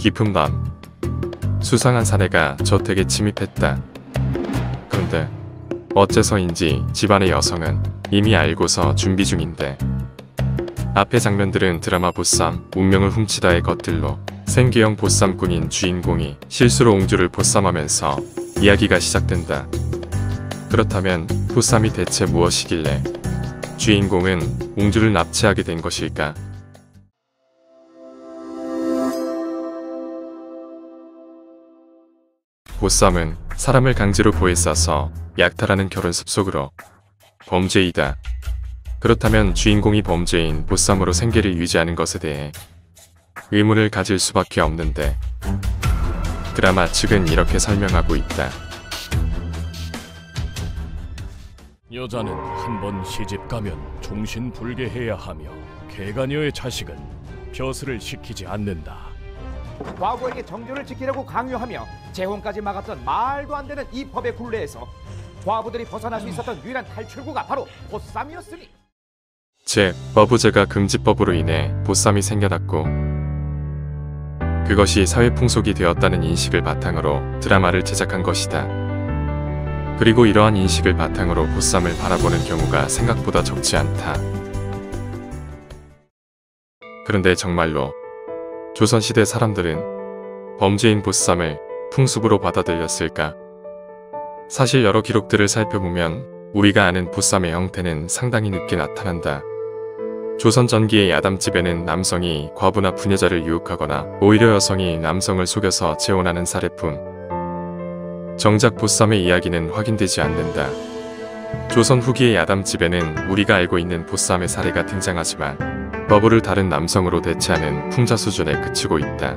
깊은 밤, 수상한 사내가 저택에 침입했다. 그런데 어째서인지 집안의 여성은 이미 알고서 준비 중인데, 앞의 장면들은 드라마 보쌈 운명을 훔치다의 겉들로 생계형 보쌈꾼인 주인공이 실수로 옹주를 보쌈하면서 이야기가 시작된다. 그렇다면 보쌈이 대체 무엇이길래 주인공은 옹주를 납치하게 된 것일까? 보쌈은 사람을 강제로 보에 싸서 약탈하는 결혼 습속으로 범죄이다. 그렇다면 주인공이 범죄인 보쌈으로 생계를 유지하는 것에 대해 의문을 가질 수밖에 없는데, 드라마 측은 이렇게 설명하고 있다. 여자는 한 번 시집가면 종신불개해야 하며 개가녀의 자식은 벼슬을 시키지 않는다. 과부에게 정조를 지키려고 강요하며 재혼까지 막았던 말도 안 되는 이 법의 굴레에서 과부들이 벗어날 수 있었던 유일한 탈출구가 바로 보쌈이었으니, 제-어부제가 금지법으로 인해 보쌈이 생겨났고, 그것이 사회풍속이 되었다는 인식을 바탕으로 드라마를 제작한 것이다. 그리고 이러한 인식을 바탕으로 보쌈을 바라보는 경우가 생각보다 적지 않다. 그런데 정말로 조선시대 사람들은 범죄인 보쌈을 풍습으로 받아들였을까? 사실 여러 기록들을 살펴보면 우리가 아는 보쌈의 형태는 상당히 늦게 나타난다. 조선 전기의 야담집에는 남성이 과부나 부녀자를 유혹하거나 오히려 여성이 남성을 속여서 재혼하는 사례뿐, 정작 보쌈의 이야기는 확인되지 않는다. 조선 후기의 야담집에는 우리가 알고 있는 보쌈의 사례가 등장하지만 과부를 다른 남성으로 대체하는 풍자 수준에 그치고 있다.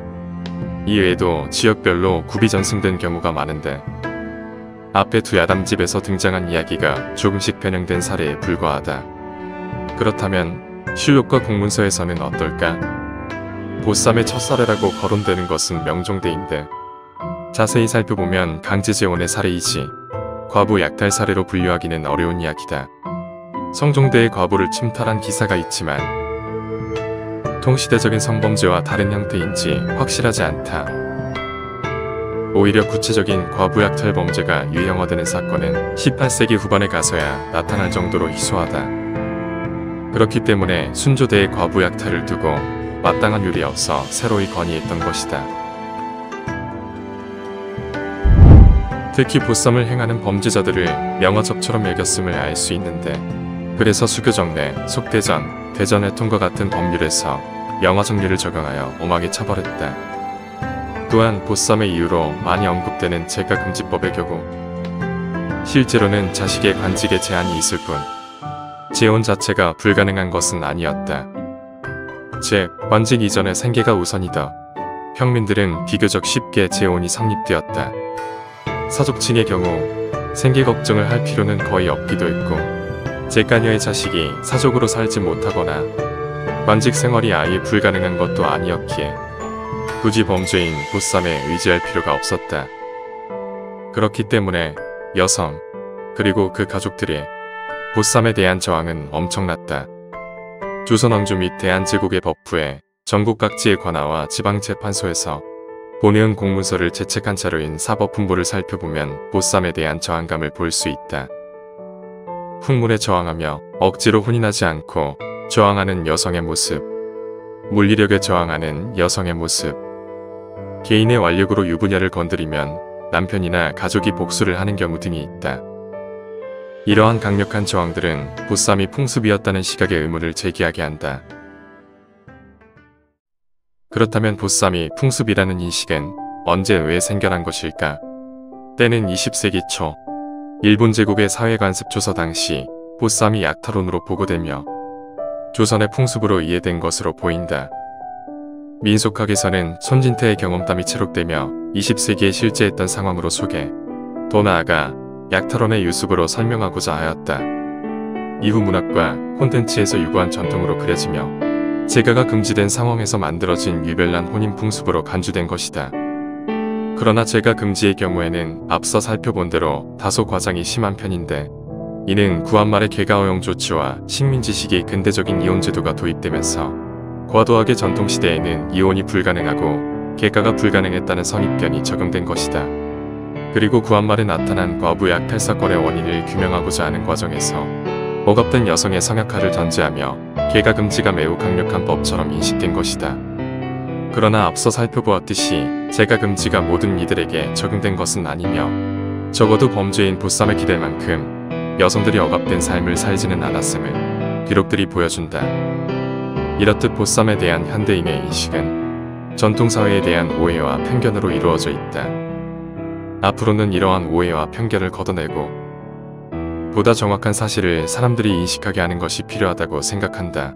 이외에도 지역별로 구비전승된 경우가 많은데, 앞에 두 야담집에서 등장한 이야기가 조금씩 변형된 사례에 불과하다. 그렇다면 실록과 공문서에서는 어떨까? 보쌈의 첫 사례라고 거론되는 것은 명종대인데, 자세히 살펴보면 강제재혼의 사례이지 과부 약탈 사례로 분류하기는 어려운 이야기다. 성종대의 과부를 침탈한 기사가 있지만 동시대적인 성범죄와 다른 형태인지 확실하지 않다. 오히려 구체적인 과부 약탈 범죄가 유형화되는 사건은 18세기 후반에 가서야 나타날 정도로 희소하다. 그렇기 때문에 순조대의 과부 약탈을 두고 마땅한 율이 없어 새로이 건의했던 것이다. 특히 보쌈을 행하는 범죄자들을 명화접처럼 여겼음을 알 수 있는데, 그래서 수교정례, 속대전, 대전해통과 같은 법률에서 영화정례를 적용하여 엄하게 처벌했다. 또한 보쌈의 이유로 많이 언급되는 제가금지법의 경우 실제로는 자식의 관직에 제한이 있을 뿐 재혼 자체가 불가능한 것은 아니었다. 관직 이전의 생계가 우선이다. 평민들은 비교적 쉽게 재혼이 성립되었다. 사족층의 경우 생계 걱정을 할 필요는 거의 없기도 했고, 제가녀의 자식이 사족으로 살지 못하거나 관직 생활이 아예 불가능한 것도 아니었기에 굳이 범죄인 보쌈에 의지할 필요가 없었다. 그렇기 때문에 여성, 그리고 그 가족들의 보쌈에 대한 저항은 엄청났다. 조선 왕조 및 대한제국의 법부에 전국 각지의 관아와 지방재판소에서 본회의 공문서를 채책한 자료인 사법훈보를 살펴보면 보쌈에 대한 저항감을 볼 수 있다. 풍문에 저항하며 억지로 혼인하지 않고 저항하는 여성의 모습, 물리력에 저항하는 여성의 모습, 개인의 완력으로 유부녀를 건드리면 남편이나 가족이 복수를 하는 경우 등이 있다. 이러한 강력한 저항들은 보쌈이 풍습이었다는 시각의 의문을 제기하게 한다. 그렇다면 보쌈이 풍습이라는 인식은 언제 왜 생겨난 것일까? 때는 20세기 초 일본 제국의 사회관습 조서 당시 보쌈이 약탈혼으로 보고되며 조선의 풍습으로 이해된 것으로 보인다. 민속학에서는 손진태의 경험담이 채록되며 20세기에 실제했던 상황으로 소개, 더 나아가 약탈혼의 유습으로 설명하고자 하였다. 이후 문학과 콘텐츠에서 유구한 전통으로 그려지며 제가가 금지된 상황에서 만들어진 유별난 혼인 풍습으로 간주된 것이다. 그러나 제가 금지의 경우에는 앞서 살펴본 대로 다소 과장이 심한 편인데, 이는 구한말의 개가 허용 조치와 식민지식의 근대적인 이혼제도가 도입되면서 과도하게 전통시대에는 이혼이 불가능하고 개가가 불가능했다는 선입견이 적용된 것이다. 그리고 구한말에 나타난 과부 약 8사건의 원인을 규명하고자 하는 과정에서 억압된 여성의 성역화를 전제하며 개가 금지가 매우 강력한 법처럼 인식된 것이다. 그러나 앞서 살펴보았듯이 제가 금지가 모든 이들에게 적용된 것은 아니며 적어도 범죄인 보쌈에 기댈 만큼 여성들이 억압된 삶을 살지는 않았음을 기록들이 보여준다. 이렇듯 보쌈에 대한 현대인의 인식은 전통사회에 대한 오해와 편견으로 이루어져 있다. 앞으로는 이러한 오해와 편견을 걷어내고 보다 정확한 사실을 사람들이 인식하게 하는 것이 필요하다고 생각한다.